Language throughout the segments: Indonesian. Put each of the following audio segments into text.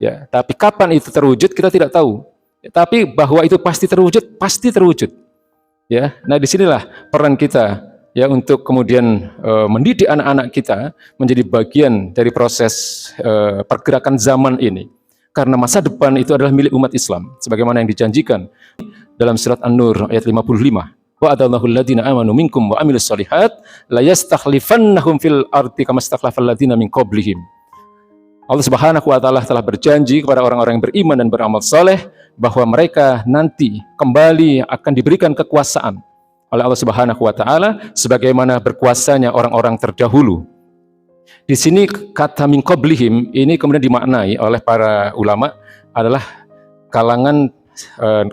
Ya, tapi kapan itu terwujud kita tidak tahu. Tapi bahwa itu pasti terwujud, pasti terwujud. Ya, nah disinilah peran kita ya untuk kemudian mendidik anak-anak kita menjadi bagian dari proses pergerakan zaman ini. Karena masa depan itu adalah milik umat Islam, sebagaimana yang dijanjikan dalam surat An-Nur ayat 55. Wa'adallahu alladziina aamanu minkum wa 'amilus shalihat la yastakhlifannahum fil ardi kama stakhlafal ladziina min qablihim. Allah Subhanahu wa taala telah berjanji kepada orang-orang yang beriman dan beramal saleh bahwa mereka nanti kembali akan diberikan kekuasaan oleh Allah Subhanahu wa taala sebagaimana berkuasanya orang-orang terdahulu. Di sini kata min qablihim ini kemudian dimaknai oleh para ulama adalah kalangan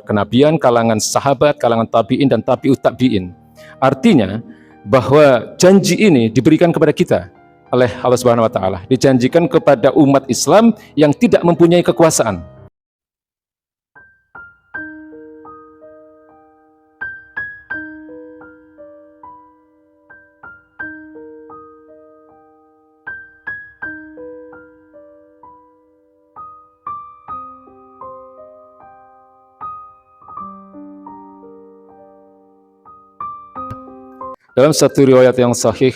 kenabian, kalangan sahabat, kalangan tabi'in dan tabi'ut tabi'in. Artinya bahwa janji ini diberikan kepada kita oleh Allah Subhanahu wa taala, dijanjikan kepada umat Islam yang tidak mempunyai kekuasaan. Dalam satu riwayat yang sahih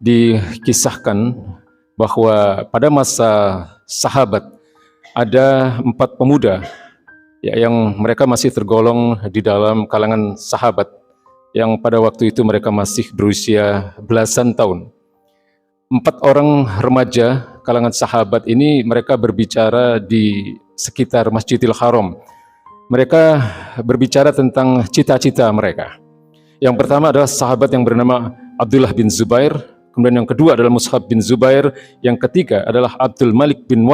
dikisahkan bahwa pada masa sahabat ada 4 pemuda ya, yang mereka masih tergolong di dalam kalangan sahabat yang pada waktu itu mereka masih berusia belasan tahun. 4 orang remaja kalangan sahabat ini mereka berbicara di sekitar Masjidil Haram. Mereka berbicara tentang cita-cita mereka. Yang pertama adalah sahabat yang bernama Abdullah bin Zubair, kemudian yang kedua adalah Mus'ab bin Zubair, yang ketiga adalah Abdul Malik bin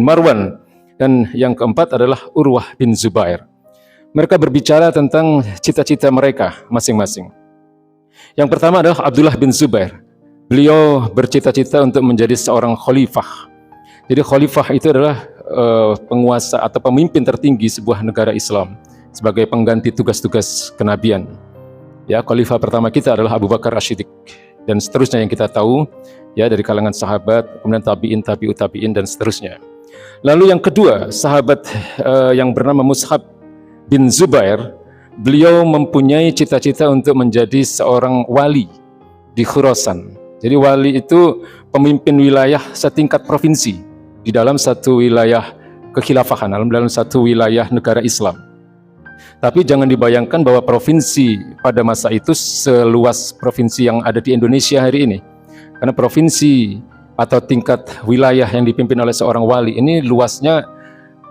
Marwan, dan yang keempat adalah Urwah bin Zubair. Mereka berbicara tentang cita-cita mereka masing-masing. Yang pertama adalah Abdullah bin Zubair. Beliau bercita-cita untuk menjadi seorang khalifah. Jadi khalifah itu adalah penguasa atau pemimpin tertinggi sebuah negara Islam sebagai pengganti tugas-tugas kenabian. Ya, khalifah pertama kita adalah Abu Bakar As-Siddiq dan seterusnya yang kita tahu ya dari kalangan sahabat, kemudian tabi'in, tabi'ut tabi'in dan seterusnya. Lalu yang kedua, sahabat yang bernama Mus'ab bin Zubair, beliau mempunyai cita-cita untuk menjadi seorang wali di Khurasan. Jadi wali itu pemimpin wilayah setingkat provinsi di dalam satu wilayah kekhilafahan, dalam satu wilayah negara Islam. Tapi jangan dibayangkan bahwa provinsi pada masa itu seluas provinsi yang ada di Indonesia hari ini. Karena provinsi atau tingkat wilayah yang dipimpin oleh seorang wali ini luasnya,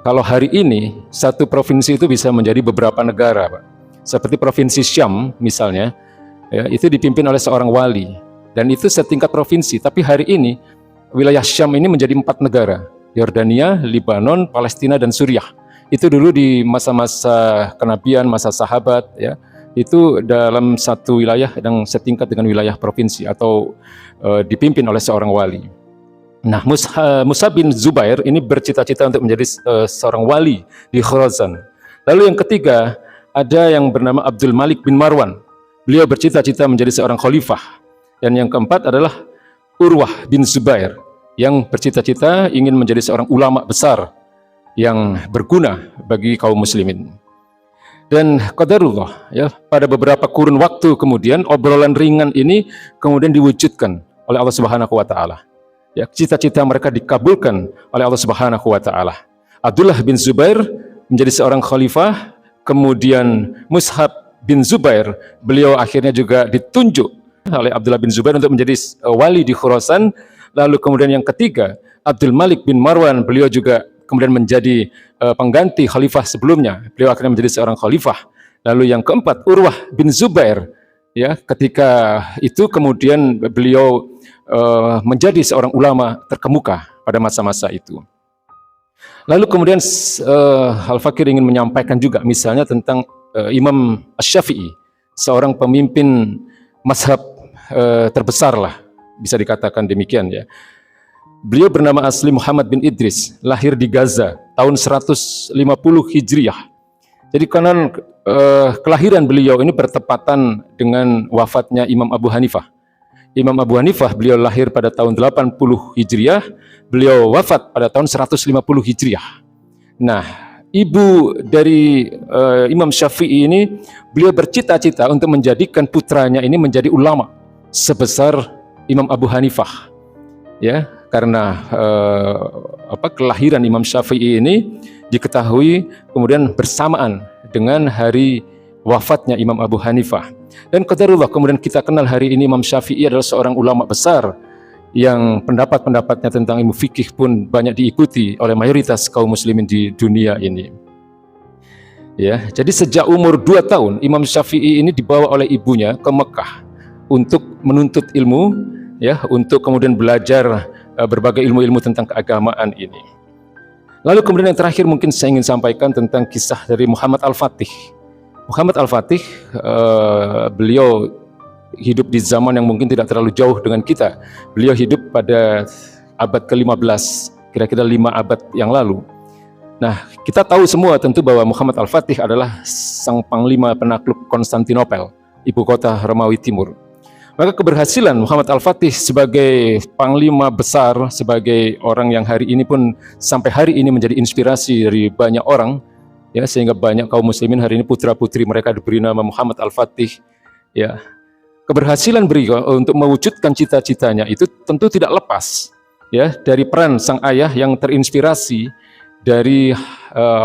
kalau hari ini satu provinsi itu bisa menjadi beberapa negara, Pak. Seperti provinsi Syam misalnya, ya, itu dipimpin oleh seorang wali. Dan itu setingkat provinsi, tapi hari ini wilayah Syam ini menjadi 4 negara. Yordania, Libanon, Palestina, dan Suriah. Itu dulu di masa-masa kenabian, masa sahabat, ya, itu dalam satu wilayah yang setingkat dengan wilayah provinsi atau dipimpin oleh seorang wali. Nah, Mus'ab bin Zubair ini bercita-cita untuk menjadi seorang wali di Khurasan. Lalu yang ketiga ada yang bernama Abdul Malik bin Marwan. Beliau bercita-cita menjadi seorang khalifah. Dan yang keempat adalah Urwah bin Zubair yang bercita-cita ingin menjadi seorang ulama besar yang berguna bagi kaum muslimin. Dan qadarullah ya, pada beberapa kurun waktu kemudian obrolan ringan ini kemudian diwujudkan oleh Allah Subhanahu wa taala. Ya, cita-cita mereka dikabulkan oleh Allah Subhanahu wa taala. Abdullah bin Zubair menjadi seorang khalifah, kemudian Mus'ab bin Zubair, beliau akhirnya juga ditunjuk oleh Abdullah bin Zubair untuk menjadi wali di Khurasan. Lalu kemudian yang ketiga, Abdul Malik bin Marwan, beliau juga kemudian menjadi pengganti khalifah sebelumnya. Beliau akhirnya menjadi seorang khalifah. Lalu yang keempat, Urwah bin Zubair. Ya, ketika itu kemudian beliau menjadi seorang ulama terkemuka pada masa-masa itu. Lalu kemudian Al-Fakir ingin menyampaikan juga misalnya tentang Imam Asy-Syafi'i, seorang pemimpin mazhab terbesar lah, bisa dikatakan demikian ya. Beliau bernama asli Muhammad bin Idris, lahir di Gaza tahun 150 Hijriah. Jadi konon kelahiran beliau ini bertepatan dengan wafatnya Imam Abu Hanifah Imam Abu Hanifah, beliau lahir pada tahun 80 Hijriah, beliau wafat pada tahun 150 Hijriah. Nah, ibu dari Imam Syafi'i ini, beliau bercita-cita untuk menjadikan putranya ini menjadi ulama sebesar Imam Abu Hanifah. Ya, karena kelahiran Imam Syafi'i ini diketahui kemudian bersamaan dengan hari wafatnya Imam Abu Hanifah. Dan qadarullah, kemudian kita kenal hari ini Imam Syafi'i adalah seorang ulama besar yang pendapat-pendapatnya tentang ilmu fikih pun banyak diikuti oleh mayoritas kaum muslimin di dunia ini. Ya, jadi sejak umur 2 tahun Imam Syafi'i ini dibawa oleh ibunya ke Mekah untuk menuntut ilmu, ya, untuk kemudian belajar berbagai ilmu-ilmu tentang keagamaan ini. Lalu kemudian yang terakhir mungkin saya ingin sampaikan tentang kisah dari Muhammad Al-Fatih. Muhammad Al-Fatih, beliau hidup di zaman yang mungkin tidak terlalu jauh dengan kita. Beliau hidup pada abad ke-15, kira-kira 5 abad yang lalu. Nah, kita tahu semua tentu bahwa Muhammad Al-Fatih adalah sang panglima penakluk Konstantinopel, ibu kota Romawi Timur. Maka keberhasilan Muhammad Al-Fatih sebagai panglima besar, sebagai orang yang hari ini pun sampai hari ini menjadi inspirasi dari banyak orang, ya, sehingga banyak kaum muslimin hari ini putra-putri mereka diberi nama Muhammad Al-Fatih. Ya, keberhasilan beliau untuk mewujudkan cita-citanya itu tentu tidak lepas, ya, dari peran sang ayah yang terinspirasi dari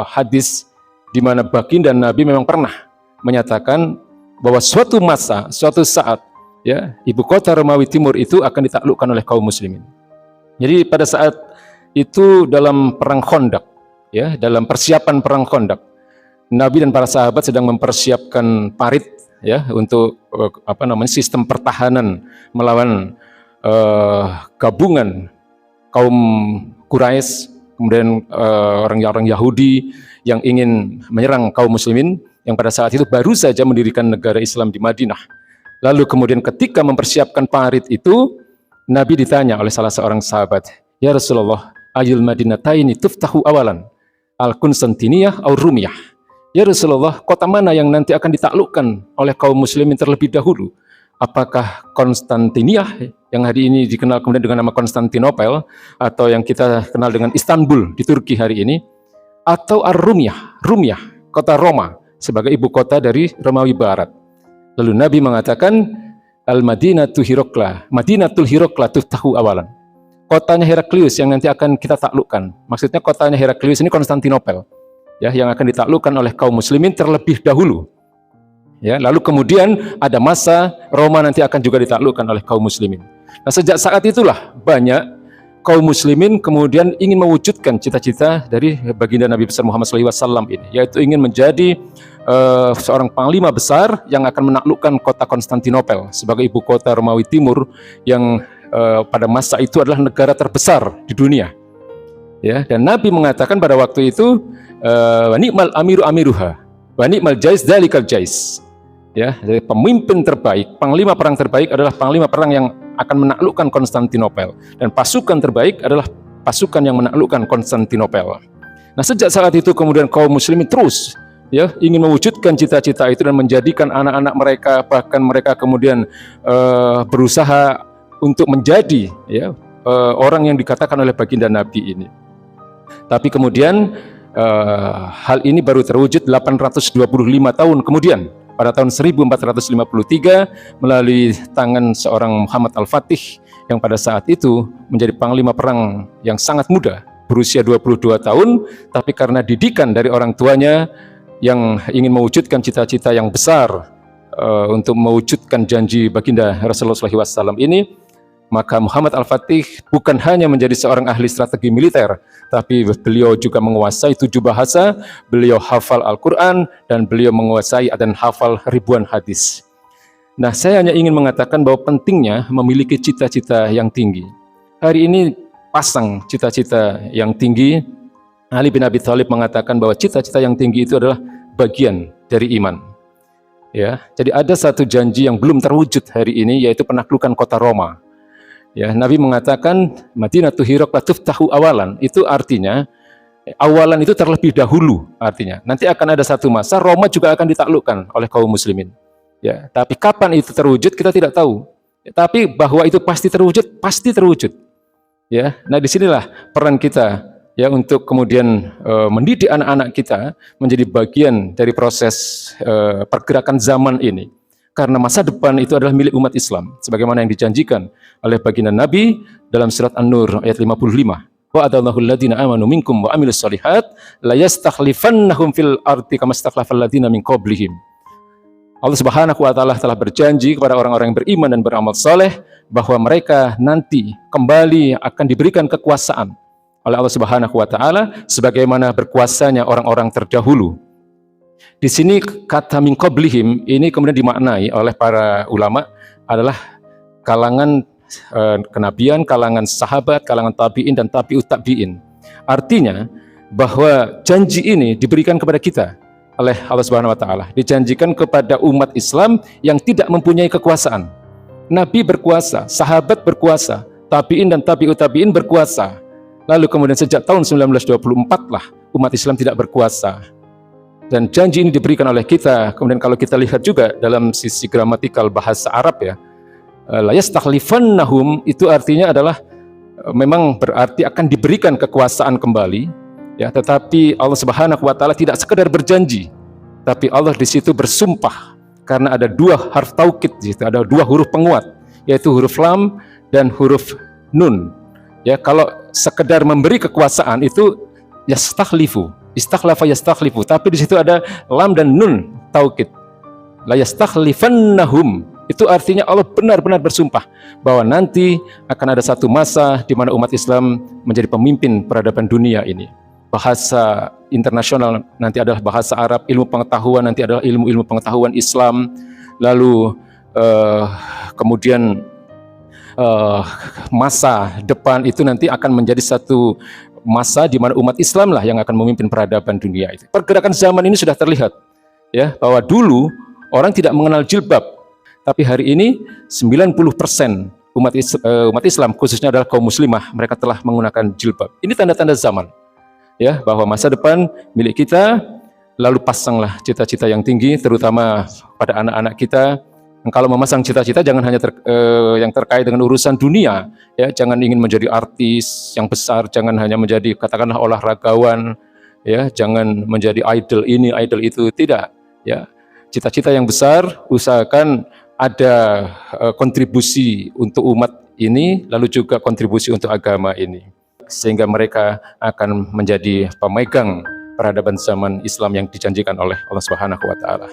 hadis di mana baginda Nabi memang pernah menyatakan bahwa suatu masa, suatu saat, ya, ibu kota Romawi Timur itu akan ditaklukkan oleh kaum muslimin. Jadi pada saat itu dalam perang Khandaq, ya, dalam persiapan perang Khandaq, Nabi dan para sahabat sedang mempersiapkan parit, ya, untuk sistem pertahanan melawan gabungan kaum Quraisy, kemudian orang-orang Yahudi yang ingin menyerang kaum muslimin yang pada saat itu baru saja mendirikan negara Islam di Madinah. Lalu kemudian ketika mempersiapkan parit itu, Nabi ditanya oleh salah seorang sahabat, "Ya Rasulullah, ayul madinataini tuftahu awalan, al-Konstantiniyah au Rumiyah?" Ya Rasulullah, kota mana yang nanti akan ditaklukkan oleh kaum muslimin terlebih dahulu? Apakah Konstantiniyah yang hari ini dikenal kemudian dengan nama Konstantinopel, atau yang kita kenal dengan Istanbul di Turki hari ini, atau Ar-Rumiyah, Rumiyah, kota Roma sebagai ibu kota dari Romawi Barat? Lalu Nabi mengatakan, Al-Madinatul Hirokla, Madinatul Hirokla tuftahu awalan. Kotanya Heraklius yang nanti akan kita taklukkan. Maksudnya kotanya Heraklius ini Konstantinopel, ya, yang akan ditaklukkan oleh kaum muslimin terlebih dahulu. Ya, lalu kemudian ada masa Roma nanti akan juga ditaklukkan oleh kaum muslimin. Nah, sejak saat itulah banyak kaum muslimin kemudian ingin mewujudkan cita-cita dari baginda Nabi besar Muhammad SAW ini, yaitu ingin menjadi seorang panglima besar yang akan menaklukkan kota Konstantinopel sebagai ibu kota Romawi Timur yang pada masa itu adalah negara terbesar di dunia. Ya, dan Nabi mengatakan pada waktu itu, wa ni'mal amiru amiruha, wa ni'mal jais dalikal jais. Ya, jadi pemimpin terbaik, panglima perang terbaik adalah panglima perang yang akan menaklukkan Konstantinopel, dan pasukan terbaik adalah pasukan yang menaklukkan Konstantinopel. Nah, sejak saat itu kemudian kaum muslimin terus, ya, ingin mewujudkan cita-cita itu dan menjadikan anak-anak mereka, bahkan mereka kemudian berusaha untuk menjadi, ya, orang yang dikatakan oleh baginda Nabi ini. Tapi kemudian hal ini baru terwujud 825 tahun kemudian, pada tahun 1453 melalui tangan seorang Muhammad Al-Fatih yang pada saat itu menjadi panglima perang yang sangat muda, berusia 22 tahun, tapi karena didikan dari orang tuanya yang ingin mewujudkan cita-cita yang besar untuk mewujudkan janji baginda Rasulullah SAW ini, maka Muhammad Al-Fatih bukan hanya menjadi seorang ahli strategi militer, tapi beliau juga menguasai 7 bahasa, beliau hafal Al-Quran, dan beliau menguasai dan hafal ribuan hadis. Nah, saya hanya ingin mengatakan bahwa pentingnya memiliki cita-cita yang tinggi. Hari ini pasang cita-cita yang tinggi. Ali bin Abi Thalib mengatakan bahwa cita-cita yang tinggi itu adalah bagian dari iman. Ya, jadi ada satu janji yang belum terwujud hari ini, yaitu penaklukan kota Roma. Ya, Nabi mengatakan Madinatul Hirokla tuftahu awalan, itu artinya awalan itu terlebih dahulu, artinya nanti akan ada satu masa Roma juga akan ditaklukkan oleh kaum muslimin. Ya, tapi kapan itu terwujud kita tidak tahu. Tapi bahwa itu pasti terwujud. Ya, nah disinilah peran kita ya untuk kemudian mendidik anak-anak kita menjadi bagian dari proses pergerakan zaman ini. Karena masa depan itu adalah milik umat Islam, sebagaimana yang dijanjikan oleh baginda Nabi dalam surat An-Nur ayat 55. Wa'adallahu alladhina amanu minkum wa amilus solihat la yastakhlifannahum fil ardi kama stakhlafal ladzina min qablihim. Allah Subhanahu wa taala telah berjanji kepada orang-orang yang beriman dan beramal saleh bahwa mereka nanti kembali akan diberikan kekuasaan oleh Allah Subhanahu wa taala sebagaimana berkuasanya orang-orang terdahulu. Di sini kata min qablihim ini kemudian dimaknai oleh para ulama adalah kalangan kenabian, kalangan sahabat, kalangan tabi'in dan tabi'ut tabi'in. Artinya bahwa janji ini diberikan kepada kita oleh Allah Subhanahu wa taala, dijanjikan kepada umat Islam yang tidak mempunyai kekuasaan. Nabi berkuasa, sahabat berkuasa, tabi'in dan tabi'ut tabi'in berkuasa. Lalu kemudian sejak tahun 1924 lah umat Islam tidak berkuasa. Dan janji ini diberikan oleh kita. Kemudian kalau kita lihat juga dalam sisi gramatikal bahasa Arab ya, la yastakhlifannahum itu artinya adalah memang berarti akan diberikan kekuasaan kembali ya, tetapi Allah Subhanahu wa taala tidak sekedar berjanji, tapi Allah di situ bersumpah karena ada dua harf taukid di situ, ada dua huruf penguat yaitu huruf lam dan huruf nun. Ya, kalau sekedar memberi kekuasaan itu yastakhlifu, istakhlafa yastakhlifu, tapi di situ ada lam dan nun taukid. La yastakhlifannahum itu artinya Allah benar-benar bersumpah bahwa nanti akan ada satu masa di mana umat Islam menjadi pemimpin peradaban dunia ini. Bahasa internasional nanti adalah bahasa Arab, ilmu pengetahuan nanti adalah ilmu-ilmu pengetahuan Islam. Lalu kemudian masa depan itu nanti akan menjadi satu masa di mana umat Islam lah yang akan memimpin peradaban dunia itu. Pergerakan zaman ini sudah terlihat ya, bahwa dulu orang tidak mengenal jilbab, tapi hari ini 90% umat Islam khususnya adalah kaum muslimah, mereka telah menggunakan jilbab. Ini tanda-tanda zaman ya, bahwa masa depan milik kita. Lalu pasanglah cita-cita yang tinggi terutama pada anak-anak kita. Kalau memasang cita-cita jangan hanya yang terkait dengan urusan dunia ya, jangan ingin menjadi artis yang besar, jangan hanya menjadi katakanlah olahragawan ya, jangan menjadi idol ini idol itu, tidak ya. Cita-cita yang besar, usahakan ada kontribusi untuk umat ini, lalu juga kontribusi untuk agama ini, sehingga mereka akan menjadi pemegang peradaban zaman Islam yang dijanjikan oleh Allah Subhanahu wa taala.